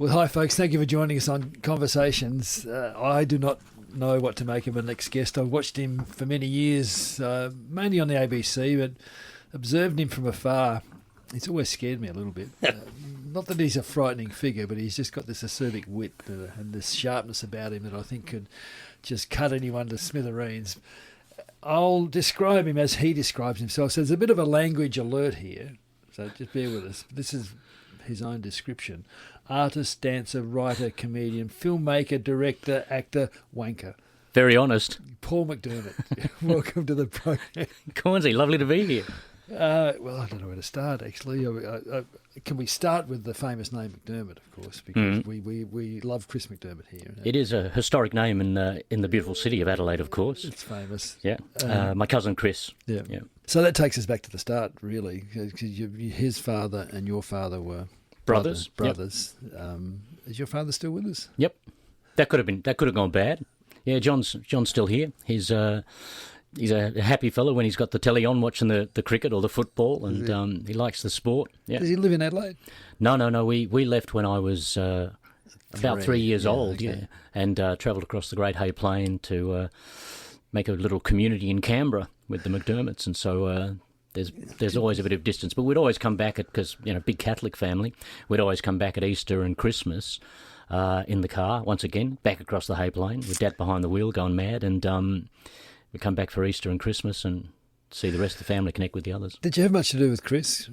Well, hi, folks. Thank you for joining us on Conversations. I do not know what to make of our next guest. I've watched him for many years, mainly on the ABC, but observed him from afar. He's always scared me a little bit. Not that he's a frightening figure, but he's just got this acerbic wit and this sharpness about him that I think could just cut anyone to smithereens. I'll describe him as he describes himself. So there's a bit of a language alert here, so just bear with us. This is his own description. Artist, dancer, writer, comedian, filmmaker, director, actor, wanker. Very honest. Paul McDermott, welcome to the program. Cornsey, lovely to be here. Well, I don't know where to start, actually. Can we start with the famous name McDermott, of course, because we love Chris McDermott here. It is a historic name in the beautiful city of Adelaide, of course. It's famous. Yeah. My cousin Chris. Yeah. So that takes us back to the start, really, because his father and your father were brothers. Yep. Is your father still with us? Yep. That could have gone bad. Yeah, John's still here. He's a happy fellow when he's got the telly on watching the cricket or the football, and he likes the sport. Yeah. Does he live in Adelaide? No. We left when I was about 3 years old, okay. And travelled across the Great Hay Plain to make a little community in Canberra with the McDermotts, and so there's always a bit of distance. But we'd always come back because big Catholic family. We'd always come back at Easter and Christmas in the car once again back across the Hay Plain with Dad behind the wheel going mad, and we come back for Easter and Christmas and see the rest of the family connect with the others. Did you have much to do with Chris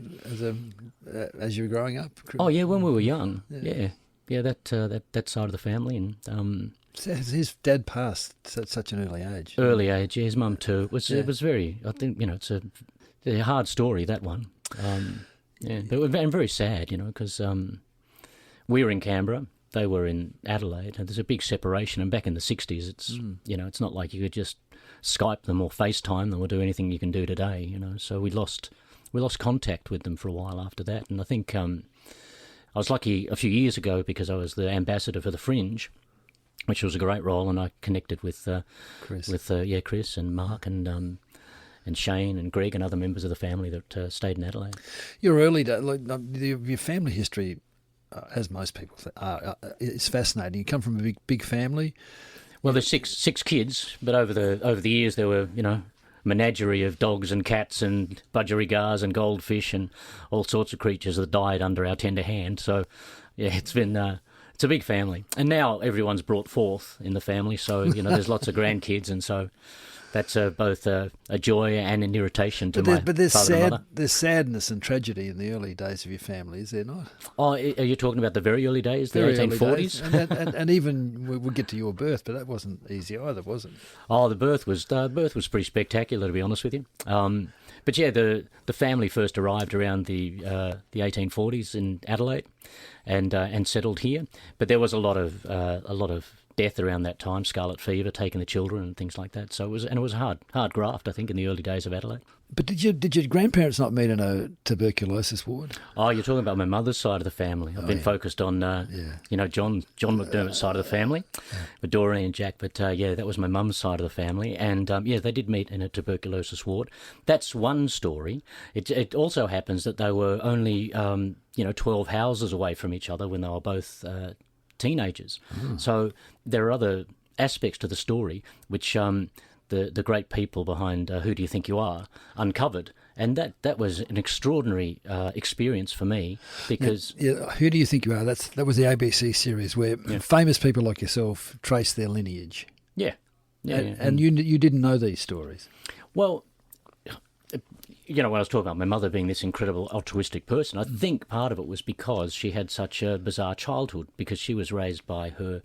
as you were growing up? Oh yeah, when we were young. Yeah, that side of the family, and his dad passed at such an early age. Early age, yeah. His mum too. It was very. I think it's a hard story, that one. But very sad, because we were in Canberra. They were in Adelaide, and there's a big separation. And back in the 60s, it's not like you could just Skype them or FaceTime them or do anything you can do today, So we lost contact with them for a while after that. And I think I was lucky a few years ago because I was the ambassador for the Fringe, which was a great role, and I connected with Chris and Mark and Shane and Greg and other members of the family that stayed in Adelaide. Your early days, your family history, as most people it's fascinating. You come from a big family. Well, there's six kids, but over the years there were menagerie of dogs and cats and budgerigars and goldfish and all sorts of creatures that died under our tender hand. So yeah, it's a big family, and now everyone's brought forth in the family. So there's lots of grandkids, and so that's both a joy and an irritation to my father and mother. There's sadness and tragedy in the early days of your family, is there not? Oh, are you talking about the very early days, the 1840s? And even we'll get to your birth, but that wasn't easy either, was it? Oh, the birth was pretty spectacular, to be honest with you. But yeah, the family first arrived around the 1840s in Adelaide, and settled here. But there was a lot of death around that time, scarlet fever, taking the children and things like that. So it was a hard graft, I think, in the early days of Adelaide. But did your grandparents not meet in a tuberculosis ward? Oh, you're talking about my mother's side of the family. I've been focused on John McDermott's side of the family, with Doreen and Jack. But that was my mum's side of the family, and they did meet in a tuberculosis ward. That's one story. It also happens that they were only 12 houses away from each other when they were both teenagers. So there are other aspects to the story which the great people behind Who Do You Think You Are uncovered, and that was an extraordinary experience for me because Who Do You Think You Are? That was the ABC series where famous people like yourself trace their lineage. And you didn't know these stories. Well, when I was talking about my mother being this incredible altruistic person, I think part of it was because she had such a bizarre childhood, because she was raised by her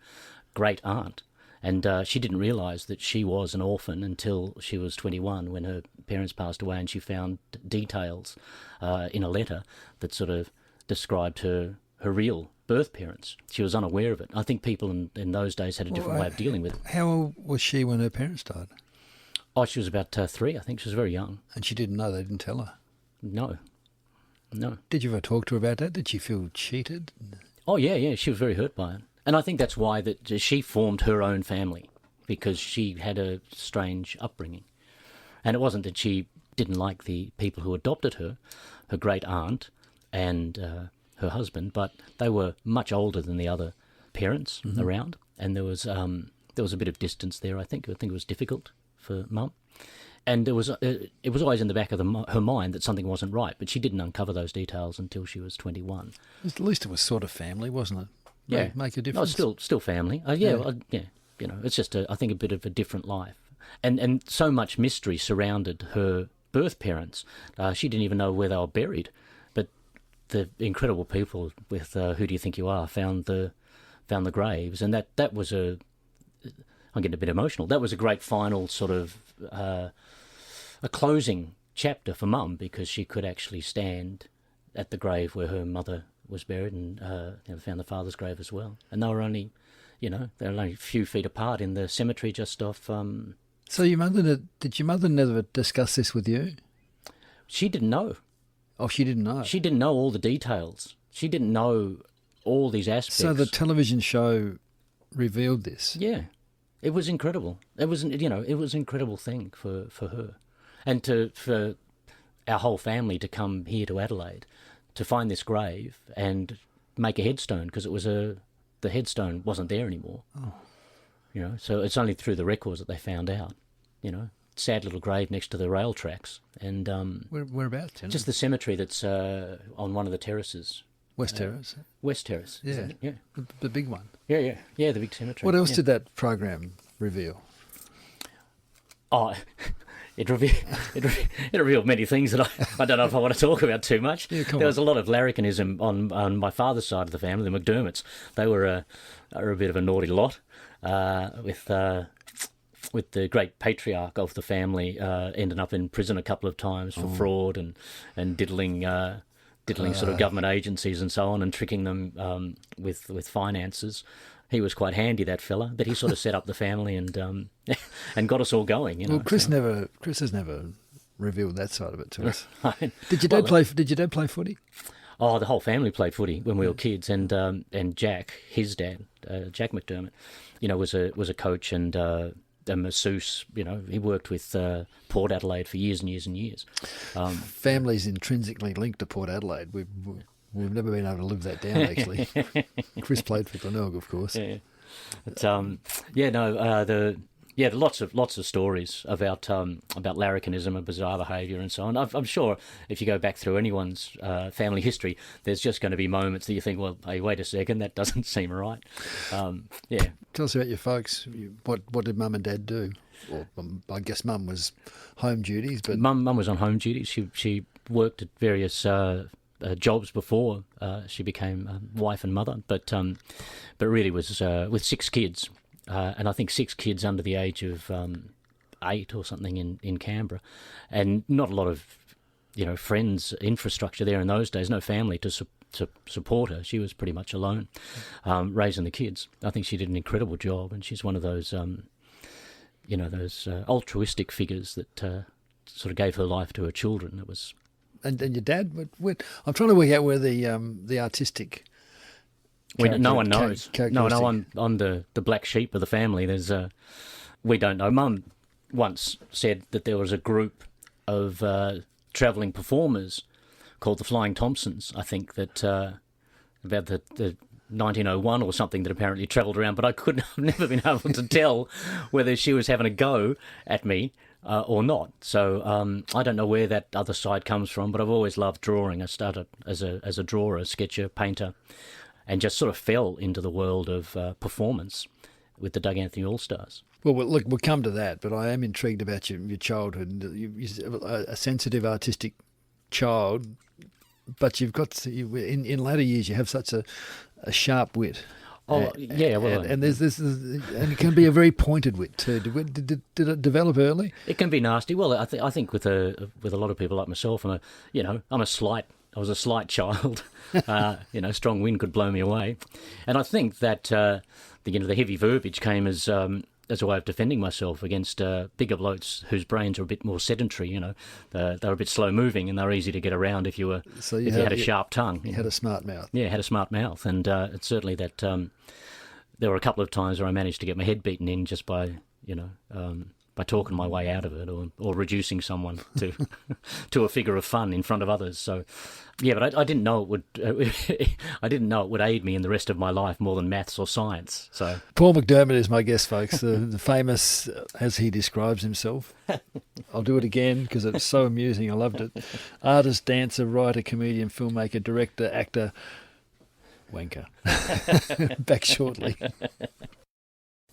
great aunt, and she didn't realise that she was an orphan until she was 21 when her parents passed away, and she found details in a letter that sort of described her real birth parents. She was unaware of it. I think people in those days had a different way of dealing with it. How old was she when her parents died? Oh, she was about 3, I think. She was very young. And she didn't know? They didn't tell her? No. Did you ever talk to her about that? Did she feel cheated? Oh, yeah. She was very hurt by it. And I think that's why that she formed her own family, because she had a strange upbringing. And it wasn't that she didn't like the people who adopted her, her great aunt and her husband, but they were much older than the other parents around, and there was a bit of distance there. I think it was difficult for Mum, and it was always in the back of her mind that something wasn't right, but she didn't uncover those details until she was 21. At least it was sort of family, wasn't it? Yeah, make a difference. No, still family. It's just I think a bit of a different life, and so much mystery surrounded her birth parents. She didn't even know where they were buried, but the incredible people with Who Do You Think You Are found the graves, and that was I'm getting a bit emotional. That was a great final sort of a closing chapter for Mum, because she could actually stand at the grave where her mother was buried, and found the father's grave as well. And they were only a few feet apart in the cemetery just off. So did your mother never discuss this with you? She didn't know. Oh, she didn't know. She didn't know all the details. She didn't know all these aspects. So the television show revealed this. Yeah, it was incredible. It was an incredible thing for her, and for our whole family to come here to Adelaide to find this grave and make a headstone, because the headstone wasn't there anymore. Oh. So it's only through the records that they found out. Sad little grave next to the rail tracks, and whereabouts? Just the cemetery that's on one of the terraces. West Terrace. West Terrace. Yeah, yeah, the big one. Yeah, the big cemetery. What else did that program reveal? Oh, it revealed many things that I don't know if I want to talk about too much. Yeah, there was a lot of larrikinism on my father's side of the family, the McDermotts. They were a bit of a naughty lot, with the great patriarch of the family ending up in prison a couple of times for fraud and diddling sort of government agencies and so on, and tricking them with finances. He was quite handy, that fella, but he sort of set up the family and and got us all going. Well, Chris has never revealed that side of it to us. Did your dad play footy? Oh, the whole family played footy when we were kids, and Jack, his dad, Jack McDermott, was a coach and a masseuse. He worked with Port Adelaide for years and years and years. Family's intrinsically linked to Port Adelaide. We've never been able to live that down, actually. Chris played for Glenelg, of course. Yeah, but lots of stories about larrikinism and bizarre behaviour and so on. I'm sure if you go back through anyone's family history, there's just going to be moments that you think, well, hey, wait a second, that doesn't seem right. Yeah. Tell us about your folks. What did Mum and Dad do? Well, I guess Mum was home duties, but Mum was on home duties. She worked at various jobs before she became wife and mother, but really was with 6 kids, and I think 6 kids under the age of 8 or something in Canberra, and not a lot of friends, infrastructure there in those days, no family to support her. She was pretty much alone raising the kids. I think she did an incredible job, and she's one of those those altruistic figures that sort of gave her life to her children. It was. And your dad? I'm trying to work out where the artistic. No one knows. No, I'm the black sheep of the family. We don't know. Mum once said that there was a group of travelling performers called the Flying Thompsons. I think that about the 1901 or something that apparently travelled around, but I've never been able to tell whether she was having a go at me or not. So I don't know where that other side comes from, but I've always loved drawing. I started as a drawer, a sketcher, painter, and just sort of fell into the world of performance with the Doug Anthony Allstars. Well, look, we'll come to that, but I am intrigued about your childhood. You're a sensitive, artistic child, but you've got in later years you have such a sharp wit. Oh, yeah, well, and there's this, and it can be a very pointed wit too. Did it develop early? It can be nasty. Well, I think with a lot of people like myself, I was a slight child. Strong wind could blow me away, and I think that the heavy verbiage came as a way of defending myself against bigger blokes whose brains are a bit more sedentary. They're a bit slow moving and they're easy to get around if you had a sharp tongue. You had a smart mouth. Yeah, had a smart mouth, and it's certainly that. There were a couple of times where I managed to get my head beaten in just by by talking my way out of it, or reducing someone to to a figure of fun in front of others. So, yeah, but I didn't know it would. I didn't know it would aid me in the rest of my life more than maths or science. So Paul McDermott is my guest, folks. The famous, as he describes himself. I'll do it again because it's so amusing. I loved it. Artist, dancer, writer, comedian, filmmaker, director, actor, wanker. Back shortly.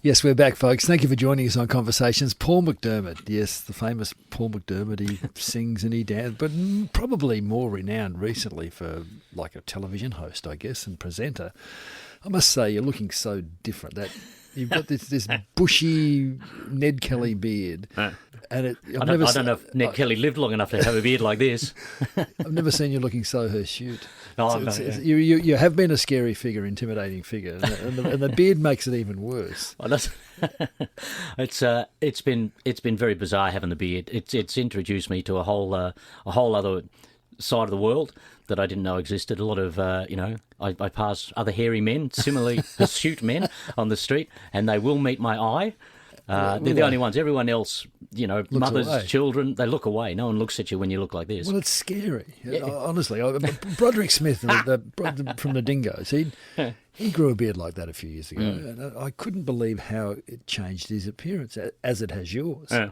Yes, we're back, folks. Thank you for joining us on Conversations. Paul McDermott, yes, the famous Paul McDermott. He sings and he dances, but probably more renowned recently for like a television host, I guess, and presenter. I must say, you're looking so different. That you've got this bushy Ned Kelly beard, and I don't know if Ned Kelly lived long enough to have a beard like this. I've never seen you looking so hirsute. Oh, You have been a scary figure, intimidating figure, and the beard makes it even worse. Well, it's been very bizarre having the beard. It's introduced me to a whole other side of the world that I didn't know existed. A lot of I pass other hairy men, similarly hirsute men on the street, and they will meet my eye. They're the only ones. Everyone else, Looks mothers, away. Children, they look away. No one looks at you when you look like this. Well, it's scary. Honestly, Broderick Smith from the Dingoes, he grew a beard like that a few years ago, and I couldn't believe how it changed his appearance, as it has yours. Yeah.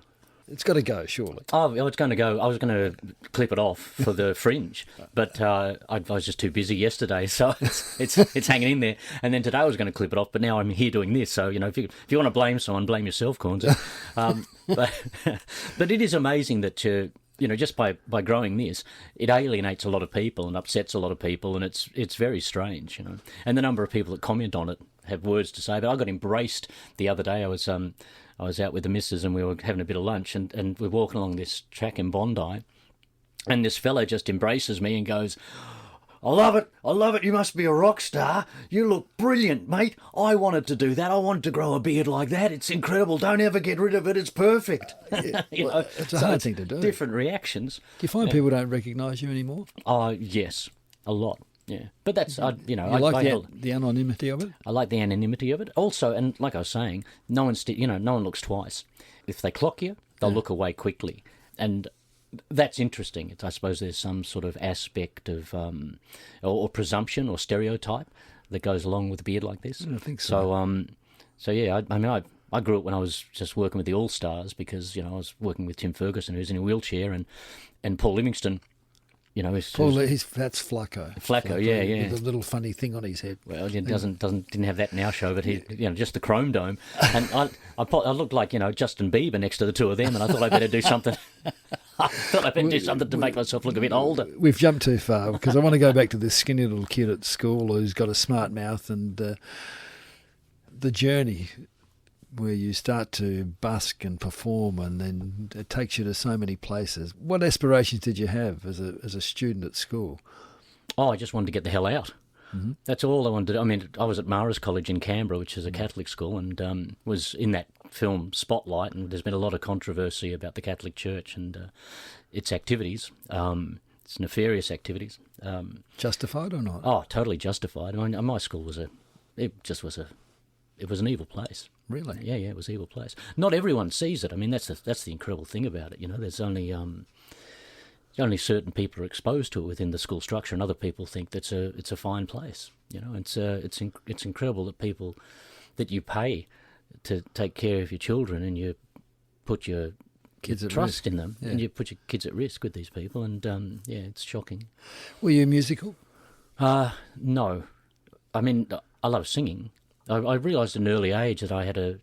It's got to go, surely. Oh, it's going to go. I was going to clip it off for the fringe, but I was just too busy yesterday, so it's hanging in there. And then today I was going to clip it off, but now I'm here doing this. So if you want to blame someone, blame yourself, Corns. But it is amazing that just by growing this, it alienates a lot of people and upsets a lot of people, and it's very strange, And the number of people that comment on it have words to say. But I got embraced the other day. I was out with the missus and we were having a bit of lunch, and we're walking along this track in Bondi, and this fellow just embraces me and goes, I love it, you must be a rock star, you look brilliant, mate, I wanted to do that, I wanted to grow a beard like that, it's incredible, don't ever get rid of it, it's perfect. It's a hard thing to do. Different reactions. Do you find people don't recognise you anymore? Yes, a lot. Yeah, but that's I like the anonymity of it. I like the anonymity of it. Also, and like I was saying, no one looks twice. If they clock you, they'll look away quickly, and that's interesting. I suppose there's some sort of aspect of or presumption or stereotype that goes along with a beard like this. I think so. So yeah, I grew up when I was just working with the Allstars because I was working with Tim Ferguson, who's in a wheelchair, and Paul Livingston. That's Flacco. Flacco, yeah. With a little funny thing on his head. Well, he didn't have that in our show, but he, just the chrome dome. And I looked like Justin Bieber next to the two of them, and I thought I better do something. To make myself look a bit older. We've jumped too far because I want to go back to this skinny little kid at school who's got a smart mouth, and the journey where you start to busk and perform, and then it takes you to so many places. What aspirations did you have as a student at school? Oh, I just wanted to get the hell out. Mm-hmm. That's all I wanted to do. I mean, I was at Mara's College in Canberra, which is a Catholic school, and was in that film Spotlight, and there's been a lot of controversy about the Catholic Church and its activities. It's nefarious activities. Justified or not? Oh, totally justified. I mean, my school was an evil place. Really? Yeah, it was an evil place. Not everyone sees it. I mean, that's the incredible thing about it. There's only certain people are exposed to it within the school structure, and other people think it's a fine place. It's incredible that people that you pay to take care of your children, and you put your kids at trust risk. in them, and you put your kids at risk with these people, and it's shocking. Were you musical? No, I mean I love singing. I realised at an early age that I had a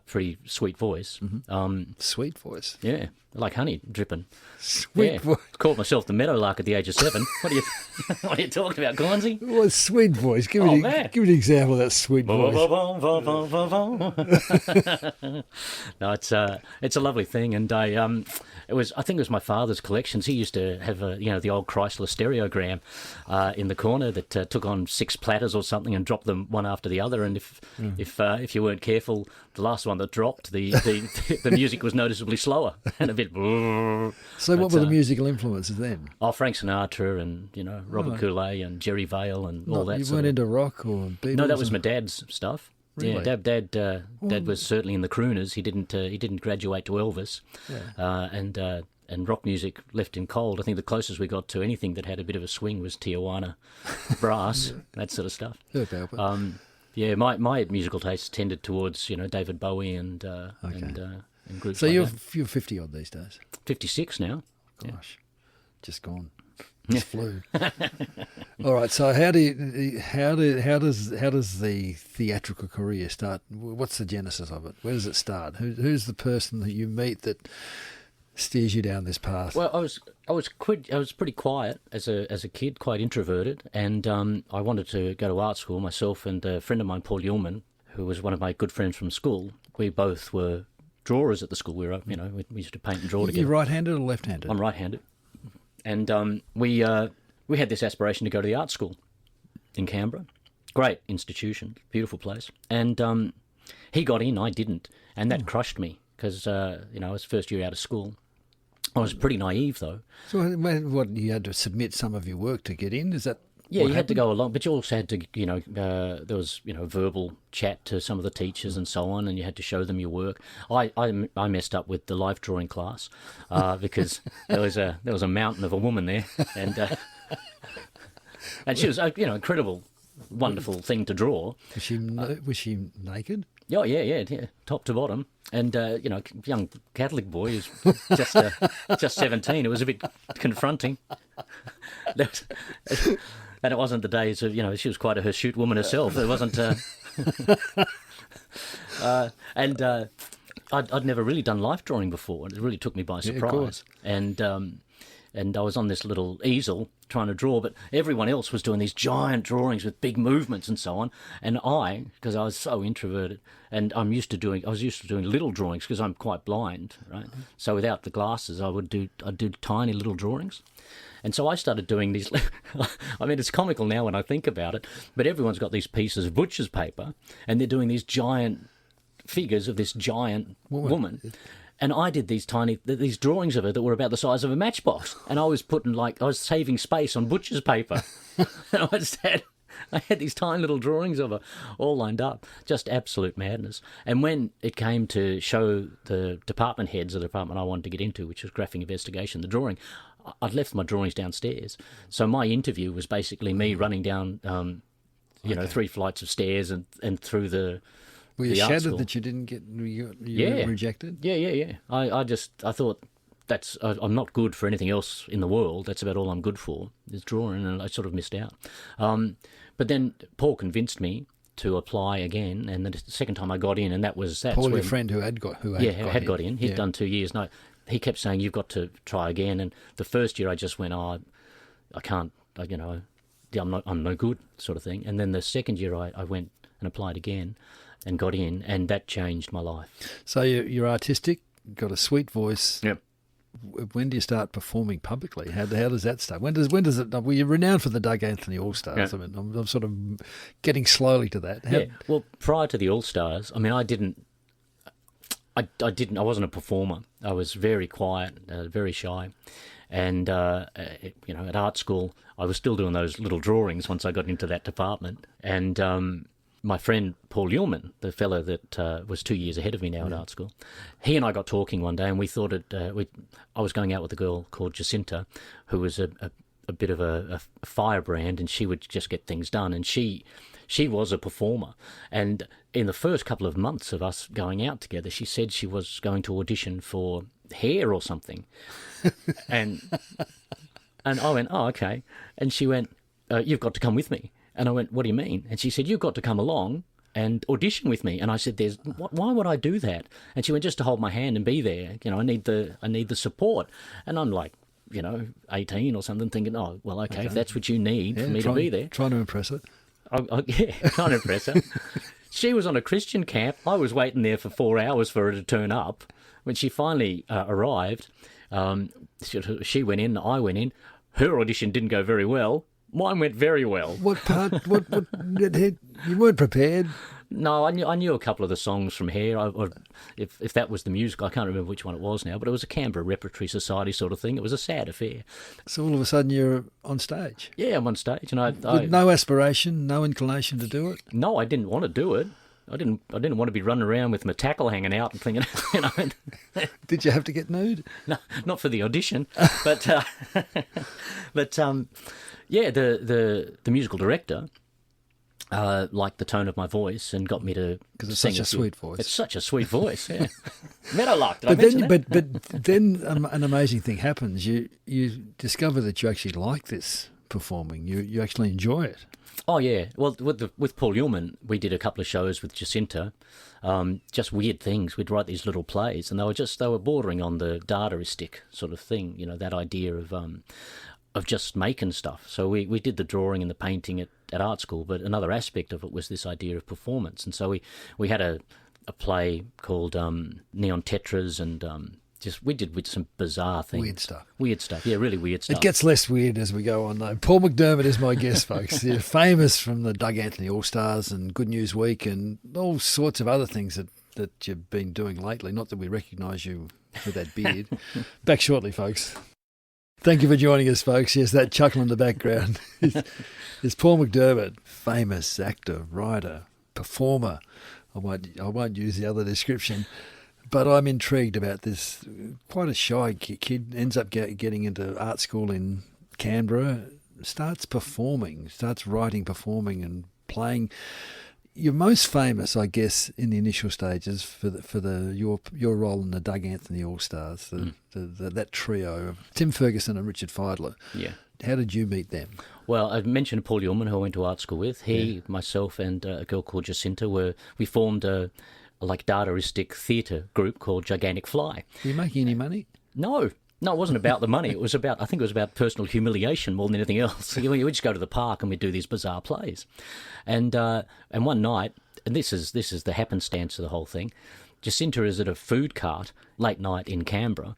pretty sweet voice. Mm-hmm. Sweet voice? Yeah, like honey dripping. Sweet voice. Called myself the meadowlark at the age of 7. What are you talking about, Gornsey? Well, sweet voice. Give me an example of that sweet voice. No, it's a lovely thing, and I think it was my father's collections. He used to have the old Chrysler stereogram in the corner that took on 6 platters or something and dropped them one after the other, and if you weren't careful, the last one that dropped, the music was noticeably slower and a bit. So what were the musical influences then? Oh, Frank Sinatra and Robert Goulet and Jerry Vale and all that. You weren't into rock or Beatles? No, that was my dad's stuff. Really? Yeah, Dad was certainly in the crooners. He didn't graduate to Elvis, and rock music left him cold. I think the closest we got to anything that had a bit of a swing was Tijuana brass, that sort of stuff. My musical tastes tended towards David Bowie and groups. So like you're that. you're 50 odd these days. 56 now. Gosh, just gone. Just flew. All right. So how does the theatrical career start? What's the genesis of it? Where does it start? Who's the person that you meet that steers you down this path? Well, I was pretty quiet as a kid, quite introverted, and I wanted to go to art school myself. And a friend of mine, Paul Ullman, who was one of my good friends from school, we both were drawers at the school. We used to paint and draw together. You right-handed or left-handed? I'm right-handed, and we had this aspiration to go to the art school in Canberra. Great institution, beautiful place, and he got in, I didn't, and that crushed me because I was first year out of school. I was pretty naive, though. So what, you had to submit some of your work to get in? Is that Yeah, you had to go along, but you also had to, there was, verbal chat to some of the teachers and so on, and you had to show them your work. I messed up with the life drawing class because there was a mountain of a woman there, and she was, incredible, wonderful thing to draw. Was she naked? Oh, yeah, top to bottom. And, young Catholic boy who's just 17. It was a bit confronting. And it wasn't the days of, she was quite a hirsute woman herself. It wasn't... I'd never really done life drawing before. It really took me by surprise. And I was on this little easel trying to draw, but everyone else was doing these giant drawings with big movements and so on. And because I was so introverted, and I was used to doing little drawings because I'm quite blind, right? So without the glasses, I'd do tiny little drawings. And so I started doing these. I mean, it's comical now when I think about it, but everyone's got these pieces of butcher's paper, and they're doing these giant figures of this giant woman. And I did these drawings of her that were about the size of a matchbox. And I was saving space on butcher's paper. And I had these tiny little drawings of her all lined up. Just absolute madness. And when it came to show the department heads of the department I wanted to get into, which was graphic investigation, the drawing, I'd left my drawings downstairs. So my interview was basically me running down, 3 flights of stairs and through the... Were you shattered that you didn't get rejected? Yeah. I thought I'm not good for anything else in the world. That's about all I'm good for is drawing, and I sort of missed out. But then Paul convinced me to apply again, and the second time I got in, and that's Paul, your friend who had got in. He'd done 2 years. No, he kept saying you've got to try again. And the first year I just went, I can't. I'm no good, sort of thing. And then the second year I went and applied again. And got in, and that changed my life. So you're artistic, got a sweet voice. Yep. When do you start performing publicly? How does that start? When does it? Well, you're renowned for the Doug Anthony Allstars. Yep. I mean, I'm sort of getting slowly to that. Well, prior to the Allstars, I mean, I wasn't a performer. I was very quiet, very shy, and at art school, I was still doing those little drawings once I got into that department, and. My friend Paul Ullman, the fellow that was 2 years ahead of me now at art school, he and I got talking one day, and we thought I was going out with a girl called Jacinta, who was a bit of a firebrand, and she would just get things done, and she was a performer. And in the first couple of months of us going out together, she said she was going to audition for Hair or something, and I went, oh, okay, and she went, you've got to come with me. And I went, what do you mean? And she said, you've got to come along and audition with me. And I said, why would I do that? And she went, just to hold my hand and be there. I need the support. And I'm like, 18 or something, thinking, oh, well, okay, if that's what you need for me to be there. Trying to impress her. Trying to impress her. She was on a Christian camp. I was waiting there for 4 hours for her to turn up. When she finally arrived, she went in, I went in. Her audition didn't go very well. Mine went very well. What part? What? You weren't prepared. No, I knew a couple of the songs from Hair. If that was the music, I can't remember which one it was now. But it was a Canberra Repertory Society sort of thing. It was a sad affair. So all of a sudden you're on stage. Yeah, I'm on stage, and with no aspiration, no inclination to do it. No, I didn't want to do it. I didn't want to be running around with my tackle hanging out and thinking, you know. Did you have to get nude? No, not for the audition, but yeah, the musical director liked the tone of my voice and got me to because it's sing such a sweet voice. It's such a sweet voice. Yeah, Meadowlark. Did I mention that? But then an amazing thing happens. You discover that you actually like this performing. You actually enjoy it. Oh yeah. Well, with Paul Ullman, we did a couple of shows with Jacinta. Just weird things. We'd write these little plays, and they were bordering on the Dadaistic sort of thing. You know, that idea of just making stuff. So we did the drawing and the painting at art school, but another aspect of it was this idea of performance. And so we had a play called Neon Tetras, and we did with some bizarre things. Weird stuff. Yeah, really weird stuff. It gets less weird as we go on, though. Paul McDermott is my guest, folks. You're famous from the Doug Anthony Allstars and Good News Week and all sorts of other things that you've been doing lately. Not that we recognise you with that beard. Back shortly, folks. Thank you for joining us, folks. Yes, that chuckle in the background is Paul McDermott, famous actor, writer, performer. I won't use the other description, but I'm intrigued about this. Quite a shy kid, ends up getting into art school in Canberra, starts writing, performing and playing. You're most famous, I guess, in the initial stages for your role in the Doug Anthony All-Stars, that trio of Tim Ferguson and Richard Feidler. Yeah. How did you meet them? Well, I mentioned Paul Ullman, who I went to art school with. Myself, and a girl called Jacinta we formed a Dadaistic theatre group called Gigantic Fly. Were you making any money? No, it wasn't about the money. I think it was about personal humiliation more than anything else. We'd just go to the park and we'd do these bizarre plays. And one night, and this is the happenstance of the whole thing, Jacinta is at a food cart late night in Canberra,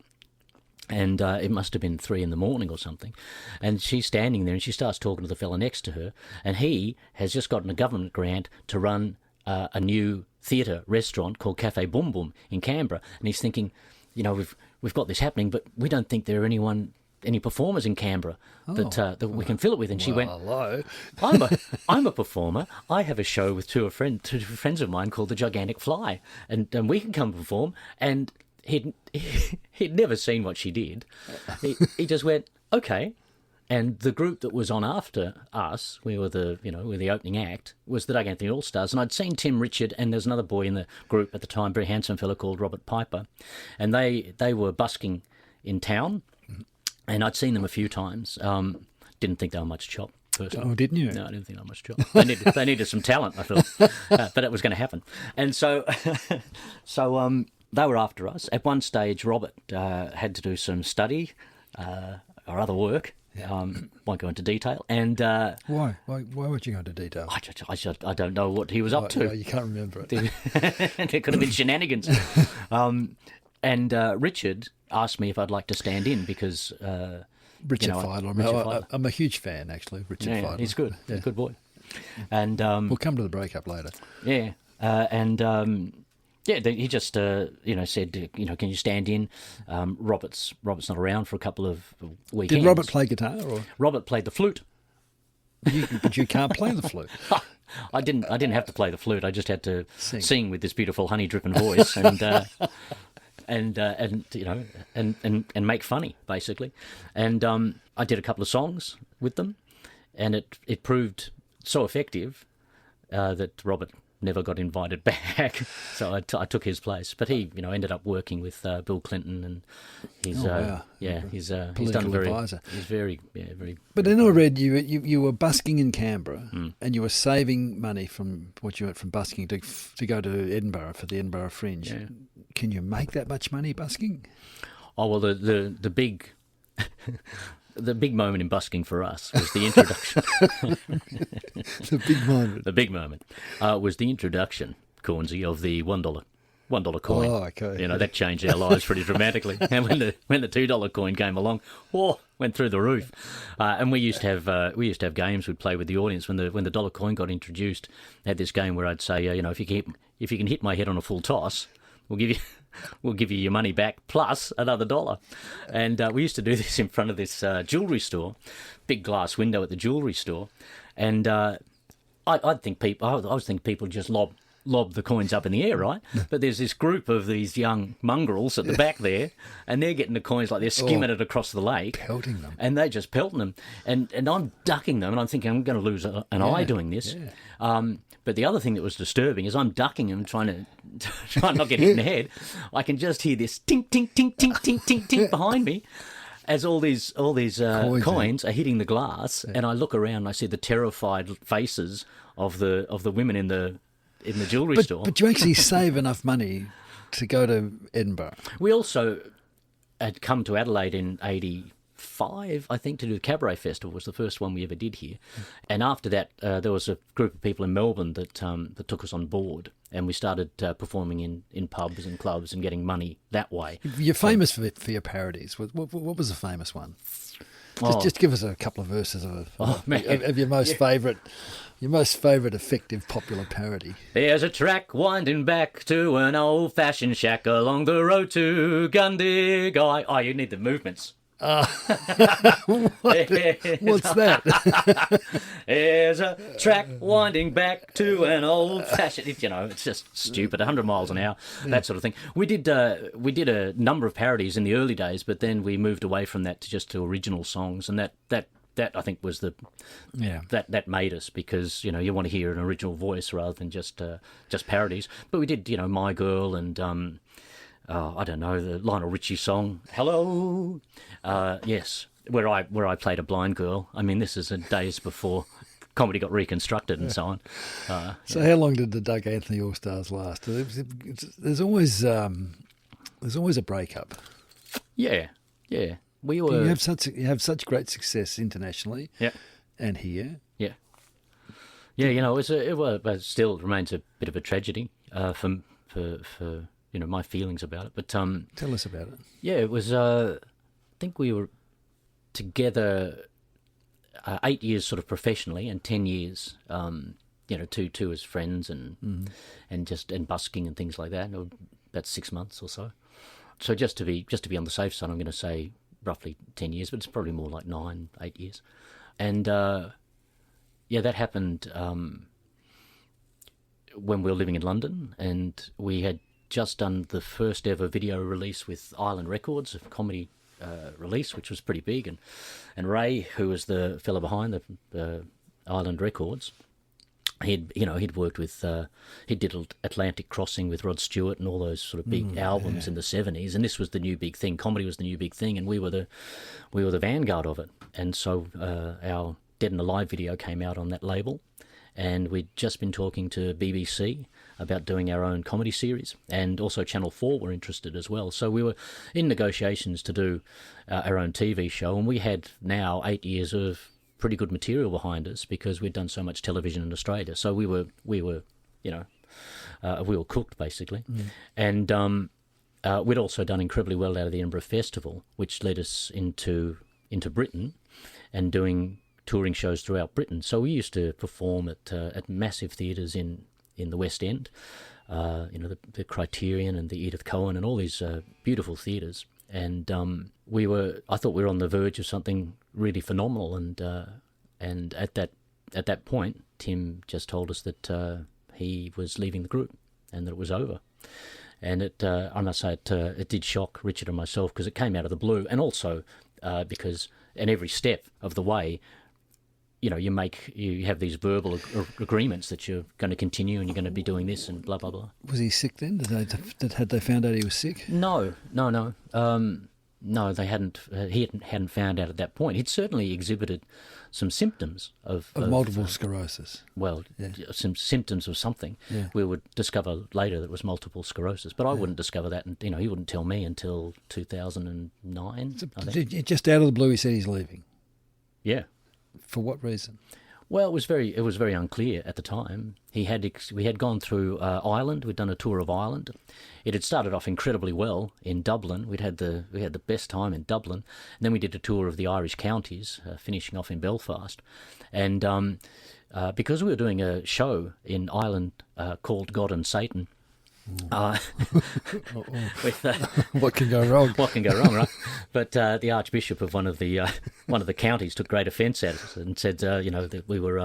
and it must have been 3 a.m. or something. And she's standing there and she starts talking to the fella next to her, and he has just gotten a government grant to run a new theatre restaurant called Cafe Boom Boom in Canberra. And he's thinking, you know, we've got this happening, but we don't think there are any performers in Canberra that we can fill it with. And she went, hello. I'm a performer. I have a show with two friends of mine called the Gigantic Fly, and we can come perform. And he'd never seen what she did. He just went, okay. And the group that was on after us, we were the opening act, was the Doug Anthony All-Stars. And I'd seen Tim, Richard, and there's another boy in the group at the time, very handsome fellow called Robert Piper. And they were busking in town, and I'd seen them a few times. Didn't think they were much chop, personally. Oh, didn't you? No, I didn't think they were much chop. They needed some talent, I thought, but it was going to happen. And so they were after us. At one stage, Robert had to do some study or other work. Won't go into detail. And why would you go into detail? I don't know what he was up to. No, you can't remember it. There could have been shenanigans. And Richard asked me if I'd like to stand in because Richard Feidler. I'm a huge fan, actually. Richard Feidler. He's good. He's a good boy. And we'll come to the breakup later. Yeah. He just said, can you stand in? Robert's not around for a couple of weekends. Did Robert play guitar? Or? Robert played the flute. But you can't play the flute. I didn't have to play the flute. I just had to sing with this beautiful honey dripping voice and make funny, basically. And I did a couple of songs with them, and it proved so effective that Robert never got invited back, so I took his place. But he, ended up working with Bill Clinton, and he's he's done very. Advisor. He's very. But then I read you were busking in Canberra, and you were saving money from what you earned from busking to go to Edinburgh for the Edinburgh Fringe. Yeah. Can you make that much money busking? Oh well, the big. The big moment in busking for us was the introduction. The big moment was the introduction, Cornsey, of the $1 coin. Oh, okay. That changed our lives pretty dramatically. And when the $2 coin came along, went through the roof. And we used to have games we'd play with the audience when the dollar coin got introduced. I had this game where I'd say, if you can hit my head on a full toss, we'll give you your money back plus another $1. And we used to do this in front of this jewellery store, big glass window at the jewellery store. And I was thinking people just lob lob the coins up in the air, right? But there's this group of these young mongrels at the back there, and they're getting the coins like they're skimming it across the lake. Pelting them. And they're just pelting them. And I'm ducking them, and I'm thinking I'm going to lose an eye doing this. Yeah. But the other thing that was disturbing is I'm ducking them, trying not to get hit in the head. I can just hear this tink, tink, tink, tink, tink, tink, tink behind me as all these coins are hitting the glass, and I look around and I see the terrified faces of the women in the jewellery store. But you actually save enough money to go to Edinburgh. We also had come to Adelaide in 85, I think, to do the Cabaret Festival. Was the first one we ever did here. And after that, there was a group of people in Melbourne that took us on board, and we started performing in pubs and clubs and getting money that way. You're famous for your parodies. What was the famous one? Just give us a couple of verses of your most favourite effective popular parody. There's a track winding back to an old-fashioned shack along the road to Gundigai. Oh, you need the movements. What's that? There's a track winding back to an old-fashioned. It's just stupid. 100 miles an hour, that sort of thing. We did a number of parodies in the early days, but then we moved away from that to original songs, and that I think was that made us, because you want to hear an original voice rather than just parodies. But we did My Girl and. I don't know, the Lionel Richie song, Hello. Yes, where I played a blind girl. I mean, this is days before comedy got reconstructed and so on. So how long did the Doug Anthony Allstars last? There's always a breakup. Yeah. We were. You have such great success internationally. Yeah. And here. Yeah. Yeah, it still remains a bit of a tragedy for my feelings about it. But tell us about it. Yeah, it was. I think we were together 8 years, sort of professionally, and 10 years, two as friends and busking and things like that. About 6 months or so. So just to be on the safe side, I'm going to say roughly 10 years, but it's probably more like 8 years. And that happened when we were living in London, and we had just done the first ever video release with Island Records, a comedy release, which was pretty big. And Ray, who was the fellow behind the Island Records, he'd worked with, he did Atlantic Crossing with Rod Stewart and all those sort of big albums in the 70s. And this was the new big thing. Comedy was the new big thing, and we were the vanguard of it. And so our Dead and Alive video came out on that label. And we'd just been talking to BBC about doing our own comedy series, and also Channel 4 were interested as well. So we were in negotiations to do our own TV show, and we had now 8 years of pretty good material behind us because we'd done so much television in Australia. So we were cooked basically, and we'd also done incredibly well out of the Edinburgh Festival, which led us into Britain and doing touring shows throughout Britain. So we used to perform at massive theatres in the West End, the Criterion and the Edith Cohen and all these beautiful theatres. And I thought we were on the verge of something really phenomenal. And at that point, Tim just told us that he was leaving the group and that it was over. And I must say, it did shock Richard and myself because it came out of the blue, and also because in every step of the way, you have these verbal agreements that you're going to continue and you're going to be doing this and blah blah blah. Was he sick then? Had they found out he was sick? No. No, they hadn't. He hadn't found out at that point. He'd certainly exhibited some symptoms of multiple sclerosis. Well, some symptoms of something. Yeah. We would discover later that it was multiple sclerosis, but I wouldn't discover that, and he wouldn't tell me until 2009. Just out of the blue, he said he's leaving. Yeah. For what reason? Well, it was very unclear at the time. We had gone through Ireland. We'd done a tour of Ireland. It had started off incredibly well in Dublin. We had the best time in Dublin. And then we did a tour of the Irish counties, finishing off in Belfast. And because we were doing a show in Ireland called God and Satan. What can go wrong? What can go wrong, right? But the Archbishop of one of the counties took great offence at us and said, that we were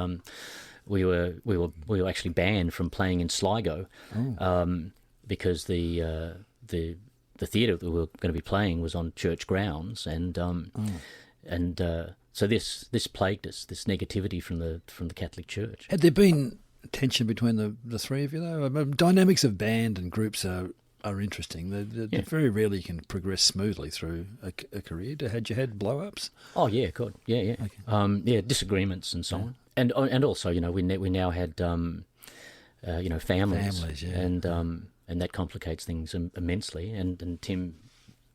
we were actually banned from playing in Sligo, because the theatre that we were going to be playing was on church grounds, and so this plagued us, this negativity from the Catholic Church. Had there been tension between the three of you, though? Dynamics of band and groups are interesting. They very rarely can progress smoothly through a career. Had you had blow-ups? Oh yeah, God, yeah. Okay. Disagreements and so on, and also we now had families, and that complicates things immensely. And Tim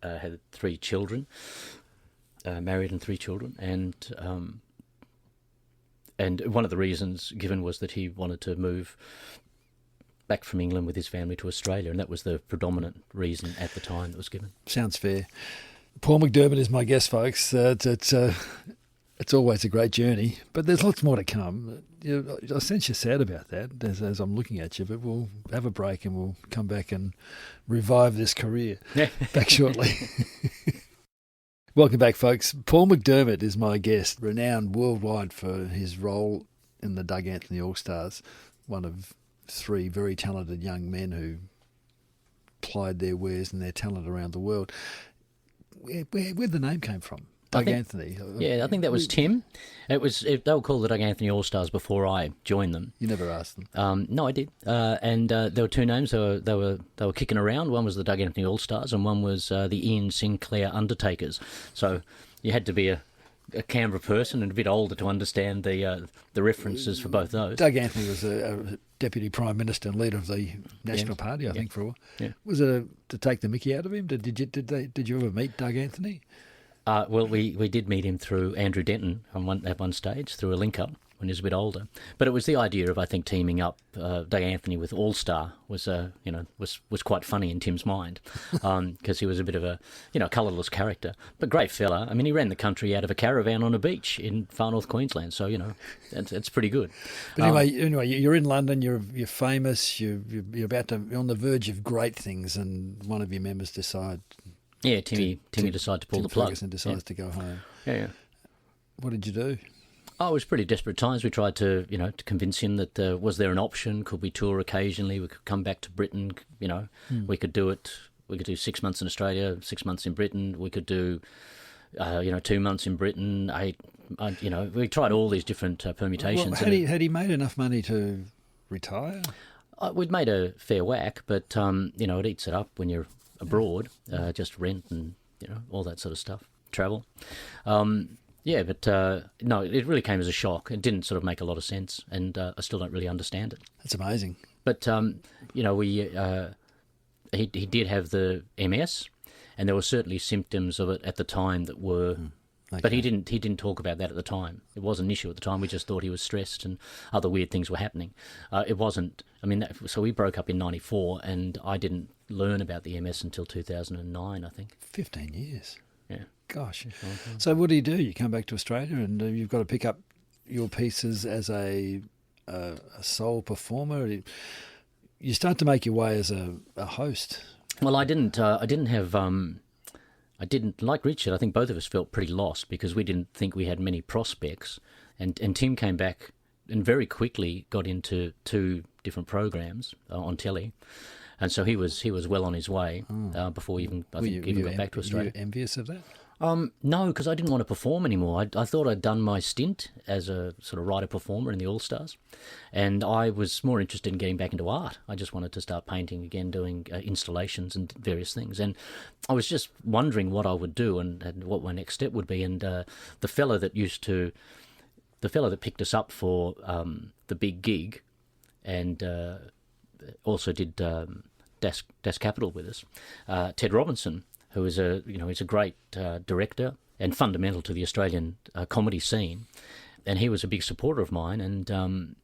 had 3 children, married and 3 children, and one of the reasons given was that he wanted to move back from England with his family to Australia, and that was the predominant reason at the time that was given. Sounds fair. Paul McDermott is my guest, folks. It's always a great journey, but there's lots more to come. I sense you're sad about that as I'm looking at you, but we'll have a break and we'll come back and revive this career. Back shortly. Welcome back, folks. Paul McDermott is my guest, renowned worldwide for his role in the Doug Anthony Allstars, one of 3 very talented young men who plied their wares and their talent around the world. Where'd the name came from? Doug Anthony. Yeah, I think that was Tim. They were called the Doug Anthony Allstars before I joined them. You never asked them? No, I did. And there were 2 names they were kicking around. One was the Doug Anthony Allstars, and one was the Ian Sinclair Undertakers. So you had to be a Canberra person and a bit older to understand the references for both those. Doug Anthony was a Deputy Prime Minister and leader of the National Party, I think, for a while. Yeah. Was it to take the mickey out of him? Did you ever meet Doug Anthony? Well, we did meet him through Andrew Denton at one stage, through a link-up when he was a bit older. But it was the idea of, I think, teaming up Doug Anthony with All-Star was quite funny in Tim's mind, because he was a bit of a colourless character, but great fella. I mean, he ran the country out of a caravan on a beach in far north Queensland, so it's pretty good. But anyway, you're in London. You're famous. You're on the verge of great things, and one of your members decide. Yeah, Timmy decided to pull the plug. Ferguson decides to go home. Yeah. What did you do? Oh, it was pretty desperate times. We tried to convince him that was there an option? Could we tour occasionally? We could come back to Britain. We could do it. We could do 6 months in Australia, 6 months in Britain. We could do, 2 months in Britain. We tried all these different permutations. Well, had he made enough money to retire? We'd made a fair whack, but it eats it up when you're abroad, just rent and all that sort of stuff, travel. No, it really came as a shock. It didn't sort of make a lot of sense, and I still don't really understand it. That's amazing. But he did have the MS, and there were certainly symptoms of it at the time that were. Okay. But he didn't talk about that at the time. It wasn't an issue at the time. We just thought he was stressed and other weird things were happening. It wasn't. I mean, so we broke up in '94, and I didn't learn about the MS until 2009, I think. 15 years. Yeah. Gosh. So what do? You come back to Australia, and you've got to pick up your pieces as a sole performer. You start to make your way as a host. Well, I didn't have. I didn't, like Richard, I think both of us felt pretty lost because we didn't think we had many prospects. And Tim came back and very quickly got into 2 different programs on telly. And so he was well on his way before even got back to Australia. Were you envious of that? No, because I didn't want to perform anymore. I thought I'd done my stint as a sort of writer-performer in the All-Stars, and I was more interested in getting back into art. I just wanted to start painting again, doing installations and various things. And I was just wondering what I would do and what my next step would be. And the fellow that picked us up for the big gig and also did Das Capital with us, Ted Robinson, who is he's a great director and fundamental to the Australian comedy scene, and he was a big supporter of mine. And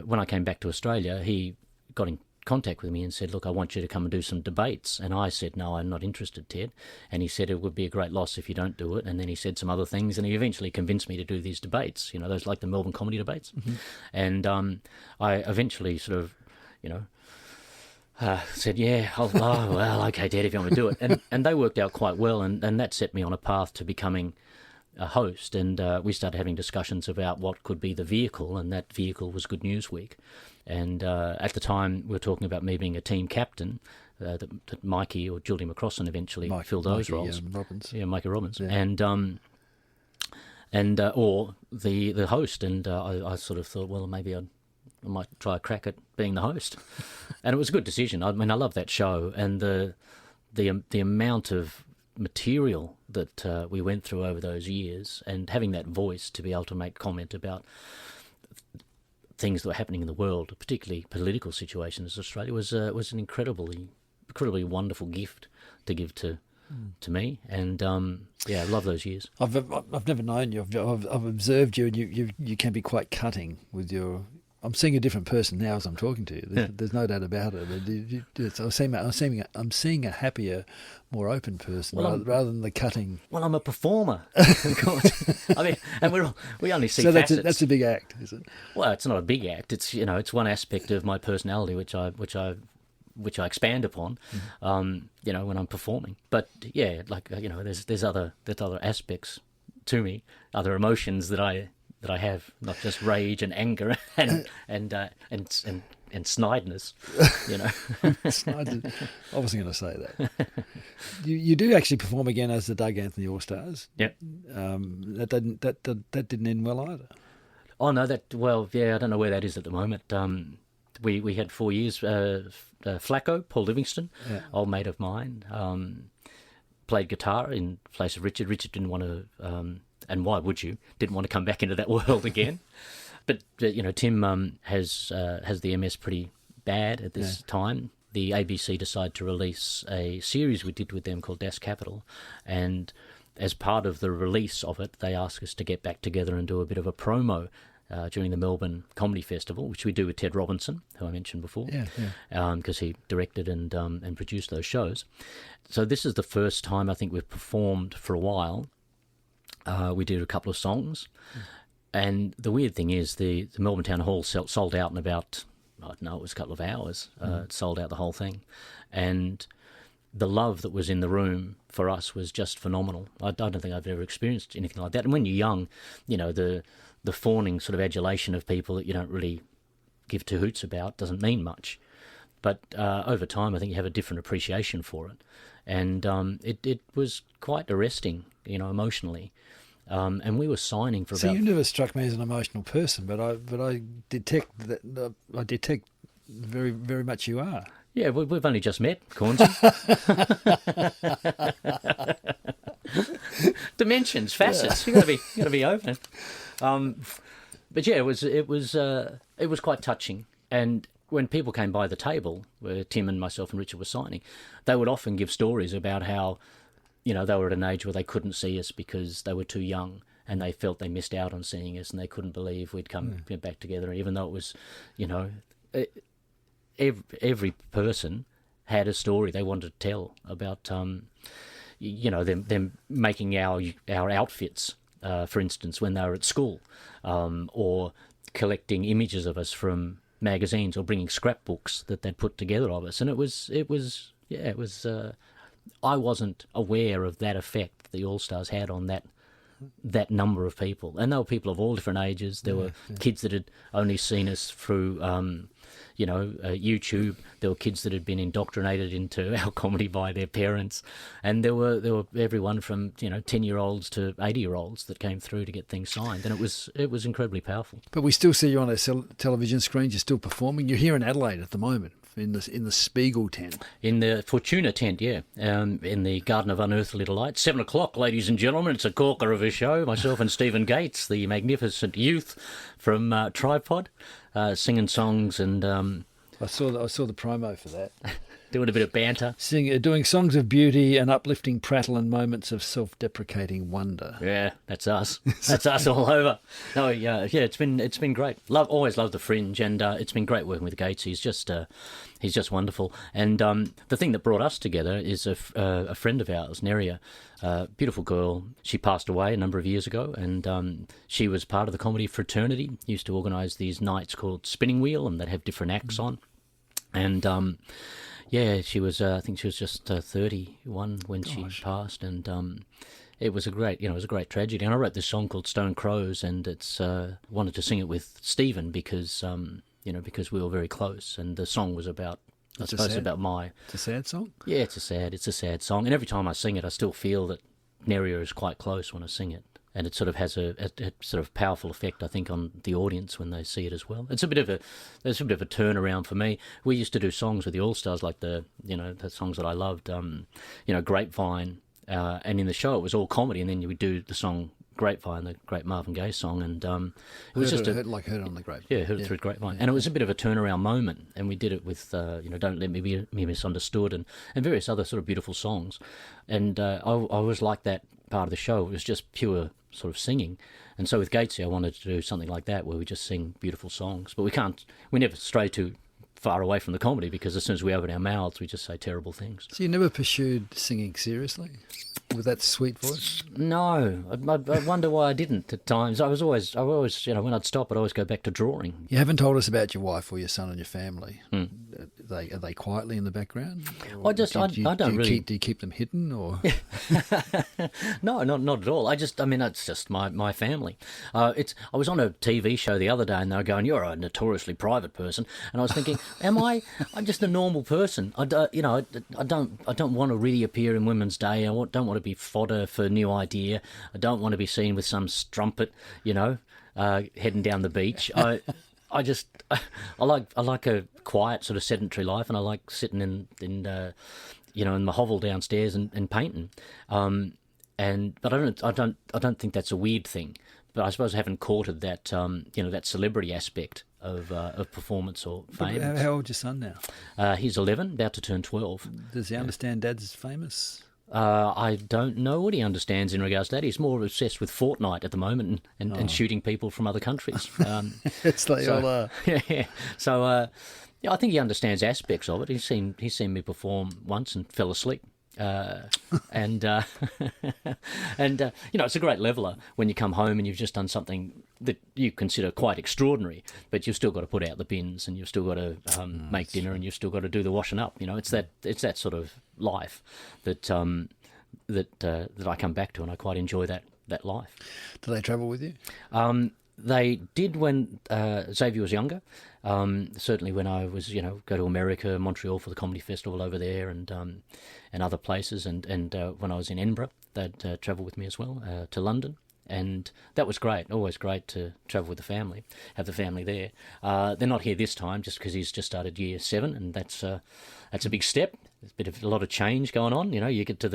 when I came back to Australia, he got in contact with me and said, "Look, I want you to come and do some debates." And I said, "No, I'm not interested, Ted." And he said, "It would be a great loss if you don't do it." And then he said some other things, and he eventually convinced me to do these debates. Those like the Melbourne comedy debates. Mm-hmm. And I eventually sort of, said, yeah, well, okay, Dad, if you want to do it. And they worked out quite well, and that set me on a path to becoming a host, and we started having discussions about what could be the vehicle, and that vehicle was Good News Week. And at the time, we were talking about me being a team captain, that Mikey or Julie McCrossan eventually filled those roles. Robbins. Yeah, Mikey Robbins. Yeah. And or the host, and I sort of thought, well, maybe I might try a crack at being the host. And it was a good decision. I mean, I love that show, and the amount of material that we went through over those years, and having that voice to be able to make comment about things that were happening in the world, particularly political situations in Australia, was an incredibly wonderful gift to give to me. And I love those years. I've never known you. I've observed you, and you can be quite cutting with your. I'm seeing a different person now as I'm talking to you. There's no doubt about it. I'm seeing a happier, more open person rather than the cutting. Well, I'm a performer. Of course. I mean, and we only see facets. So that's a big act, is it? Well, it's not a big act. It's it's one aspect of my personality which I expand upon, when I'm performing. But yeah, there's other aspects to me, other emotions that I have, not just rage and anger and snideness, Snideness. I wasn't going to say that. You do actually perform again as the Doug Anthony Allstars. Yep. That didn't end well either. Oh no, I don't know where that is at the moment. We had 4 years. Flacco, Paul Livingston, old mate of mine, played guitar in place of Richard. Richard didn't want to, and why would you? Didn't want to come back into that world again. But Tim has the MS pretty bad at this time. The ABC decided to release a series we did with them called Das Capital, and as part of the release of it, they asked us to get back together and do a bit of a promo during the Melbourne Comedy Festival, which we do with Ted Robinson, who I mentioned before, because he directed and produced those shows. So this is the first time I think we've performed for a while. We did a couple of songs, and the weird thing is the Melbourne Town Hall sold out in about, I don't know, it was a couple of hours. It sold out the whole thing, and the love that was in the room for us was just phenomenal. I don't think I've ever experienced anything like that. And when you're young, the fawning sort of adulation of people that you don't really give two hoots about doesn't mean much. But over time, I think you have a different appreciation for it. And it was quite arresting, emotionally. And we were signing for about... So you never struck me as an emotional person, but I detect that I detect very, very much you are. Yeah, we've only just met, Cornsey. Dimensions, facets. You got to be open. But yeah, it was quite touching. And when people came by the table where Tim and myself and Richard were signing, they would often give stories about how, they were at an age where they couldn't see us because they were too young, and they felt they missed out on seeing us, and they couldn't believe we'd come back together. And even though it was, every person had a story they wanted to tell about, them making our outfits, for instance, when they were at school, or collecting images of us from magazines, or bringing scrapbooks that they'd put together of us. And it was. I wasn't aware of that effect the Allstars had on that number of people, and there were people of all different ages. There were kids that had only seen us through, YouTube. There were kids that had been indoctrinated into our comedy by their parents, and there were everyone from 10-year-olds to 80-year-olds that came through to get things signed, and it was incredibly powerful. But we still see you on our television screens. You're still performing. You're here in Adelaide at the moment. In the Spiegel tent. In the Fortuna tent, yeah. In the Garden of Unearthly Delight. 7 o'clock, ladies and gentlemen. It's a corker of a show. Myself and Stephen Gates, the magnificent youth from Tripod, singing songs and... I saw the promo for that. Doing a bit of banter. Doing songs of beauty and uplifting prattle and moments of self-deprecating wonder. Yeah, that's us. That's us all over. No, yeah, it's been great. Always loved the Fringe, and it's been great working with Gates. He's just wonderful. And the thing that brought us together is a friend of ours, Neria, beautiful girl. She passed away a number of years ago, and she was part of the comedy fraternity. Used to organise these nights called Spinning Wheel, and they'd have different acts on. And yeah, she was. I think she was just 31 when she passed, and it was a great, it was a great tragedy. And I wrote this song called Stone Crows, and it's wanted to sing it with Stephen because because we were very close, and the song was about. It's a sad song? Yeah, it's a sad song. And every time I sing it, I still feel that Neria is quite close when I sing it. And it sort of has a sort of powerful effect, I think, on the audience when they see it as well. There's a bit of a turnaround for me. We used to do songs with the Allstars, like the songs that I loved, Grapevine. And in the show, it was all comedy. And then you would do the song Grapevine, the great Marvin Gaye song, and it was heard it on the Grapevine. Yeah, heard it through Grapevine, and it was a bit of a turnaround moment. And we did it with Don't Let Me Be Misunderstood, and various other sort of beautiful songs. And I always liked that part of the show. It was just pure sort of singing. And so with Gatesy, I wanted to do something like that, where we just sing beautiful songs. But we never stray too far away from the comedy, because as soon as we open our mouths, we just say terrible things. So you never pursued singing seriously with that sweet voice? No, I wonder why I didn't at times. I always, when I'd stop, I'd always go back to drawing. You haven't told us about your wife or your son and your family. Are they quietly in the background? Do you keep them hidden, or? No, not at all. It's just my family. I was on a TV show the other day, and they were going, "You're a notoriously private person," and I was thinking, am I? I'm just a normal person. I don't want to really appear in Women's Day. I don't want to be fodder for New Idea. I don't want to be seen with some strumpet, heading down the beach. I like a quiet sort of sedentary life, and I like sitting in my hovel downstairs and painting. But I don't think that's a weird thing. But I suppose I haven't courted that that celebrity aspect of performance or fame. How old's your son now? He's 11, about to turn 12. Does he understand Dad's famous? I don't know what he understands in regards to that. He's more obsessed with Fortnite at the moment and shooting people from other countries. All are. Yeah. So I think he understands aspects of it. He's seen me perform once and fell asleep. And it's a great leveler when you come home and you've just done something that you consider quite extraordinary, but you've still got to put out the bins, and you've still got to make dinner, and you've still got to do the washing up. It's that sort of life that I come back to, and I quite enjoy that life. Do they travel with you? They did when Xavier was younger. Certainly when I was, go to America, Montreal for the comedy festival over there, and other places, and when I was in Edinburgh, they'd travel with me as well to London, and that was great. Always great to travel with the family, have the family there. They're not here this time just because he's just started year 7, and that's a big step. There's a lot of change going on. You get to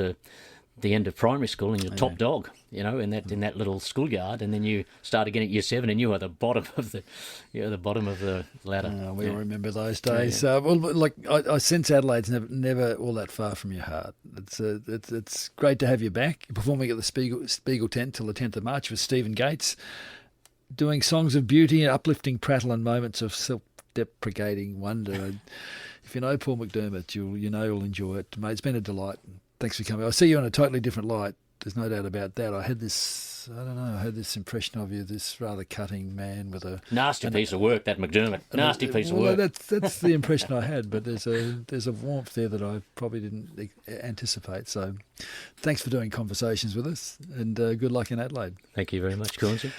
the end of primary school and you're top dog, in that little schoolyard, and then you start again at year 7 and you are the bottom of the ladder. We all remember those days. I sense Adelaide's never all that far from your heart. It's great to have you back. You're performing at the Spiegel tent till the 10th of March with Stephen Gates, doing songs of beauty, uplifting prattle and moments of self-deprecating wonder. If you know Paul McDermott, you'll enjoy it, mate. It's been a delight. Thanks for coming. I see you in a totally different light. There's no doubt about that. I had this impression of you, this rather cutting man with a nasty piece of work. That McDermott, nasty piece of work. That's the impression I had. But there's a warmth there that I probably didn't anticipate. So, thanks for doing conversations with us, and good luck in Adelaide. Thank you very much, Cornsey.